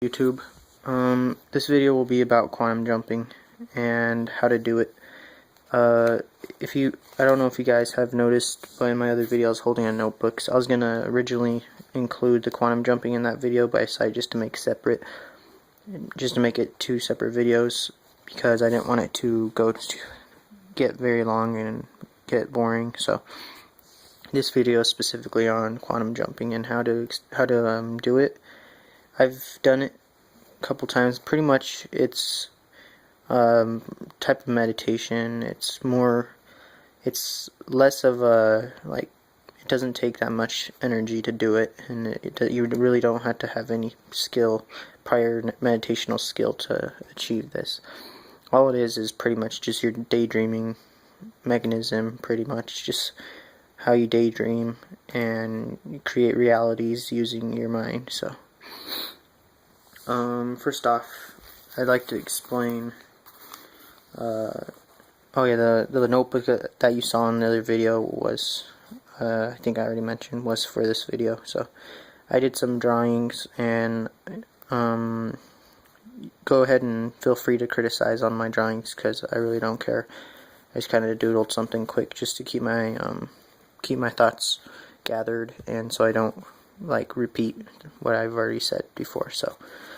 YouTube. This video will be about quantum jumping and how to do it. I don't know if you guys have noticed, but in my other video I was holding a notebook. So I was gonna originally include the quantum jumping in that video, but I decided just to make it two separate videos because I didn't want it to get very long and get boring. So this video is specifically on quantum jumping and how to do it. I've done it a couple times. Pretty much it's type of meditation. It's less of a, like, it doesn't take that much energy to do it, and you really don't have to have any prior meditational skill to achieve this. All it is pretty much just your daydreaming mechanism, pretty much just how you daydream and you create realities using your mind. So first off, I'd like to explain the notebook that you saw in the other video was, I think I already mentioned, was for this video. So I did some drawings, and go ahead and feel free to criticize on my drawings because I really don't care. I just kind of doodled something quick just to keep my thoughts gathered, and so I don't repeat what I've already said before. So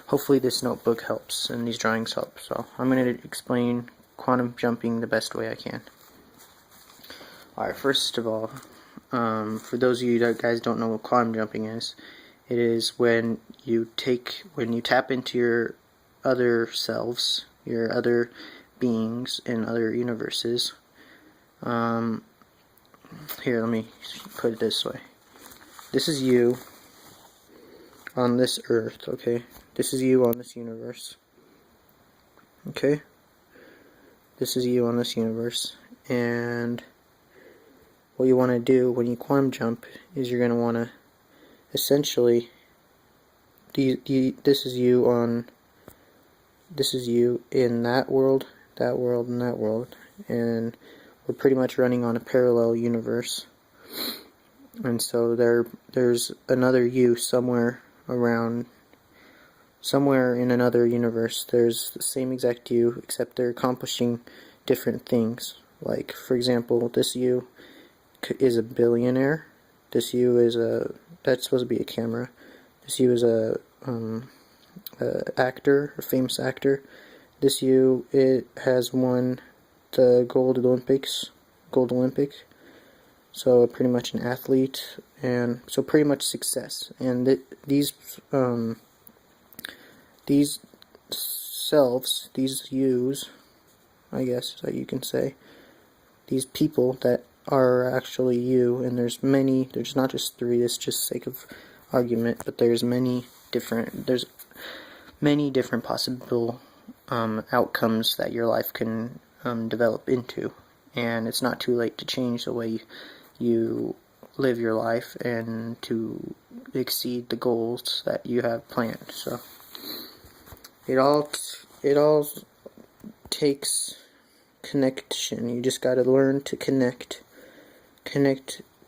hopefully this notebook helps and these drawings help. So I'm going to explain quantum jumping the best way I can. Alright, first of all, for those of you that guys don't know what quantum jumping is, it is when you tap into your other selves, your other beings in other universes. Here, let me put it this way. This is you on this earth, okay? This is you on this universe. Okay? This is you on this universe. And what you want to do when you quantum jump is you're going to want to essentially, this is you in that world, and that world, and we're pretty much running on a parallel universe. And so there's another you somewhere in another universe. There's the same exact you, except they're accomplishing different things. Like, for example, this you is a billionaire. This you is that's supposed to be a camera. This you is a actor, a famous actor. This you, it has won the gold Olympic, so pretty much an athlete, and so pretty much success. And these selves, these yous, I guess that you can say, these people that are actually you, and there's not just three, it's just sake of argument, but there's many different possible outcomes that your life can develop into, and it's not too late to change the way you live your life and to exceed the goals that you have planned. So it all takes connection. You just got to learn to connect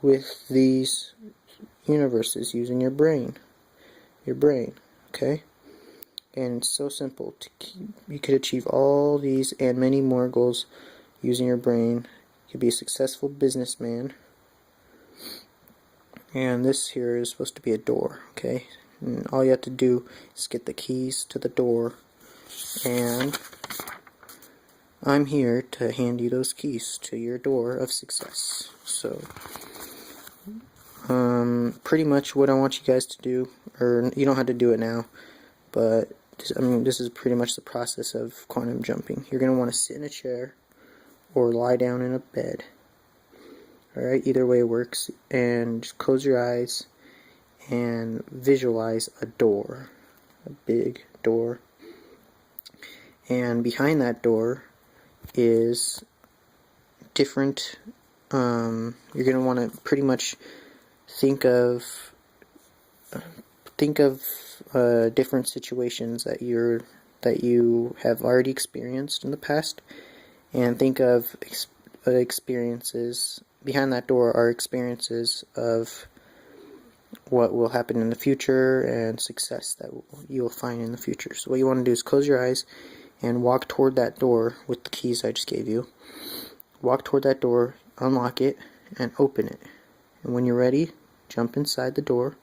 with these universes using your brain, okay? And it's so simple. You could achieve all these and many more goals using your brain. You could be a successful businessman. And this here is supposed to be a door, okay? And all you have to do is get the keys to the door, and I'm here to hand you those keys to your door of success. So pretty much what I want you guys to do, or you don't have to do it now, but this is pretty much the process of quantum jumping. You're going to want to sit in a chair or lie down in a bed. Alright, either way works, and just close your eyes and visualize a door, a big door, and behind that door is different, you're going to want to pretty much think of different situations that you have already experienced in the past, and think of experiences. Behind that door are experiences of what will happen in the future and success that you will find in the future. So what you want to do is close your eyes and walk toward that door with the keys I just gave you. Walk toward that door, unlock it, and open it. And when you're ready, jump inside the door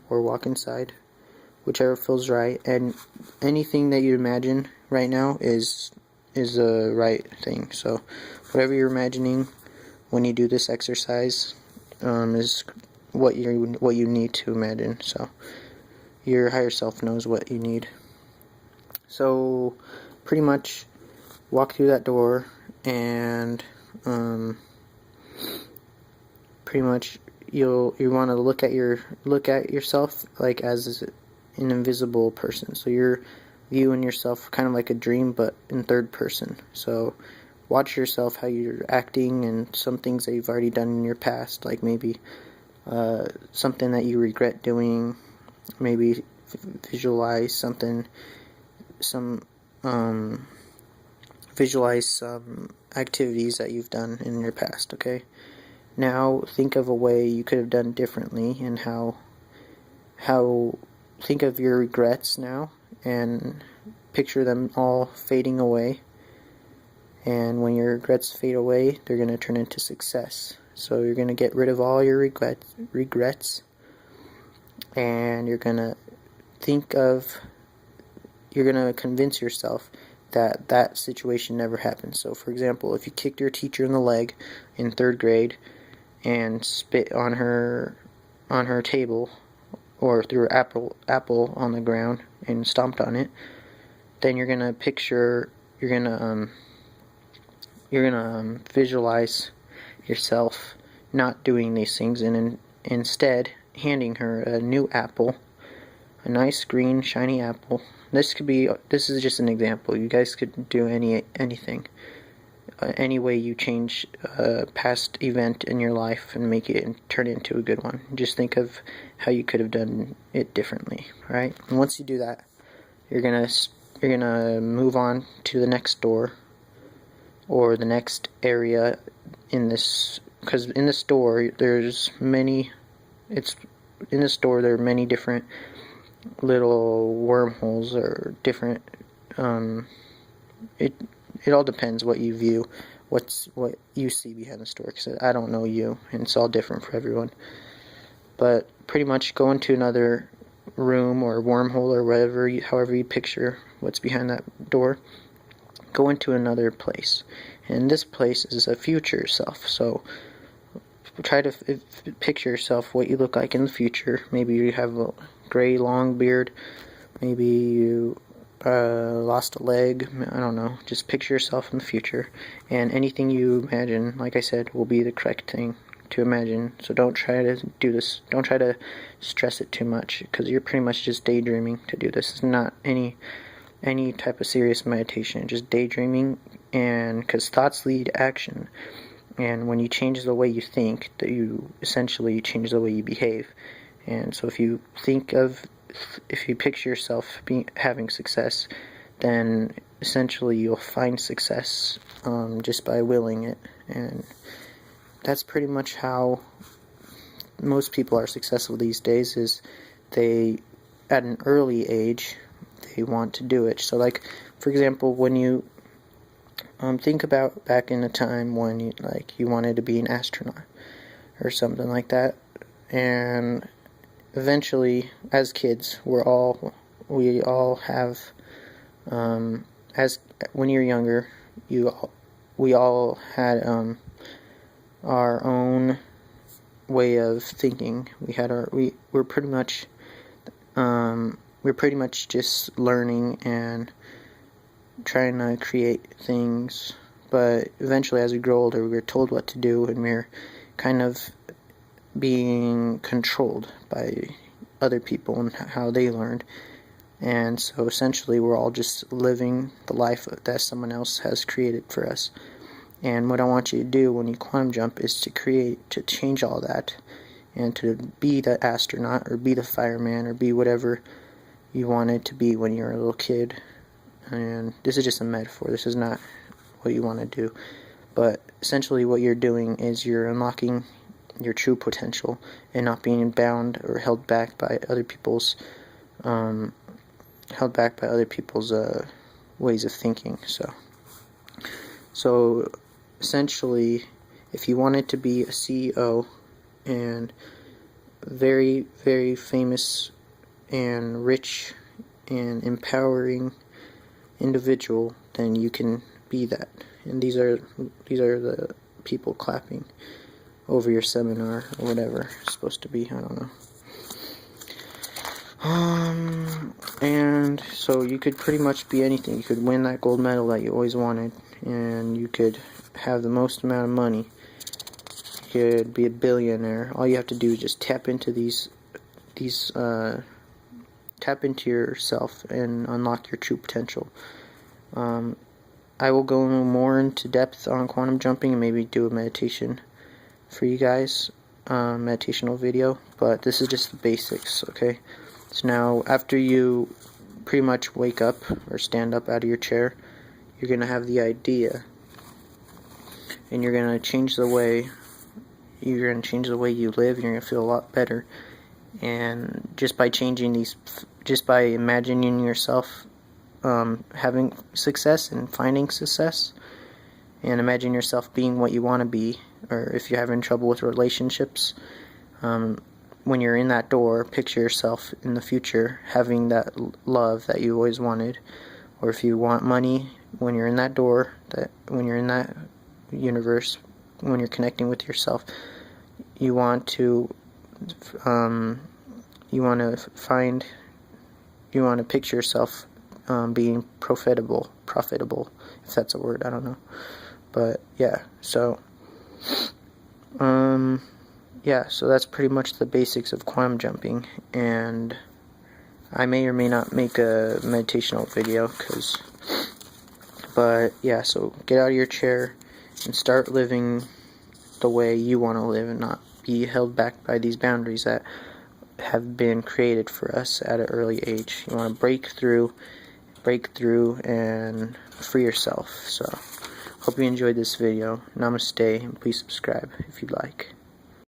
or walk inside, whichever feels right. And anything that you imagine right now is the right thing. So whatever you're imagining when you do this exercise is what you need to imagine. So your higher self knows what you need. So pretty much walk through that door and pretty much you want to look at yourself like as an invisible person. So you're viewing yourself kind of like a dream, but in third person. So watch yourself, how you're acting, and some things that you've already done in your past, like maybe something that you regret doing. Maybe visualize visualize some activities that you've done in your past. Okay, now think of a way you could have done differently, and how think of your regrets now and picture them all fading away. And when your regrets fade away, they're going to turn into success. So you're going to get rid of all your regrets, and you're going to convince yourself that that situation never happened. So for example, if you kicked your teacher in the leg in 3rd grade and spit on her table, or threw an apple on the ground and stomped on it, then you're gonna visualize yourself not doing these things, and instead handing her a new apple, a nice green shiny apple. This is just an example. You guys could do anything. Any way you change a past event in your life and make it and turn it into a good one. Just think of how you could have done it differently, right? And once you do that, you're gonna move on to the next door or the next area in this, because in this door there are many different little wormholes or different it all depends what you view, what you see behind the store, because I don't know you, and it's all different for everyone. But pretty much go into another room or wormhole or however you picture what's behind that door. Go into another place, and this place is a future self. So try to picture yourself what you look like in the future. Maybe you have a gray long beard, maybe you lost a leg, I don't know. Just picture yourself in the future, and anything you imagine, like I said, will be the correct thing to imagine. So don't try to do this, don't try to stress it too much, because you're pretty much just daydreaming to do this. It's not any type of serious meditation, just daydreaming, and because thoughts lead to action, and when you change the way you think, that you essentially change the way you behave. And so if you picture yourself having success, then essentially you'll find success just by willing it. And that's pretty much how most people are successful these days, is they, at an early age, they want to do it. So like, for example, when you think about back in a time when you wanted to be an astronaut or something like that, and eventually, as kids, we all have, as when you're younger, we all had our own way of thinking. We're pretty much just learning and trying to create things. But eventually, as we grow older, we're told what to do, and we're kind of being controlled by other people and how they learned. And so essentially we're all just living the life that someone else has created for us. And what I want you to do when you quantum jump is to change all that, and to be the astronaut or be the fireman or be whatever you wanted to be when you were a little kid. And this is just a metaphor, this is not what you want to do, but essentially what you're doing is you're unlocking your true potential and not being bound or held back by other people's ways of thinking. So essentially, if you wanted to be a CEO and very, very famous and rich and empowering individual, then you can be that. And these are the people clapping over your seminar or whatever it's supposed to be. I don't know. And so you could pretty much be anything. You could win that gold medal that you always wanted, and you could have the most amount of money. You could be a billionaire. All you have to do is just tap into tap into yourself and unlock your true potential. I will go more into depth on quantum jumping and maybe do a meditation for you guys, meditational video, but this is just the basics, okay? So now, after you pretty much wake up or stand up out of your chair, you're going to have the idea, and you're going to change the way you live, and you're going to feel a lot better. And just by imagining yourself having success and finding success, and imagine yourself being what you want to be, or if you're having trouble with relationships, when you're in that door, picture yourself in the future having that love that you always wanted. Or if you want money, when you're in that door, when you're in that universe, when you're connecting with yourself, you want to picture yourself being profitable, if that's a word, I don't know. But yeah, so so that's pretty much the basics of quantum jumping, and I may or may not make a meditational video, but yeah, so get out of your chair and start living the way you want to live, and not be held back by these boundaries that have been created for us at an early age. You want to break through and free yourself. So hope you enjoyed this video. Namaste, and please subscribe if you'd like.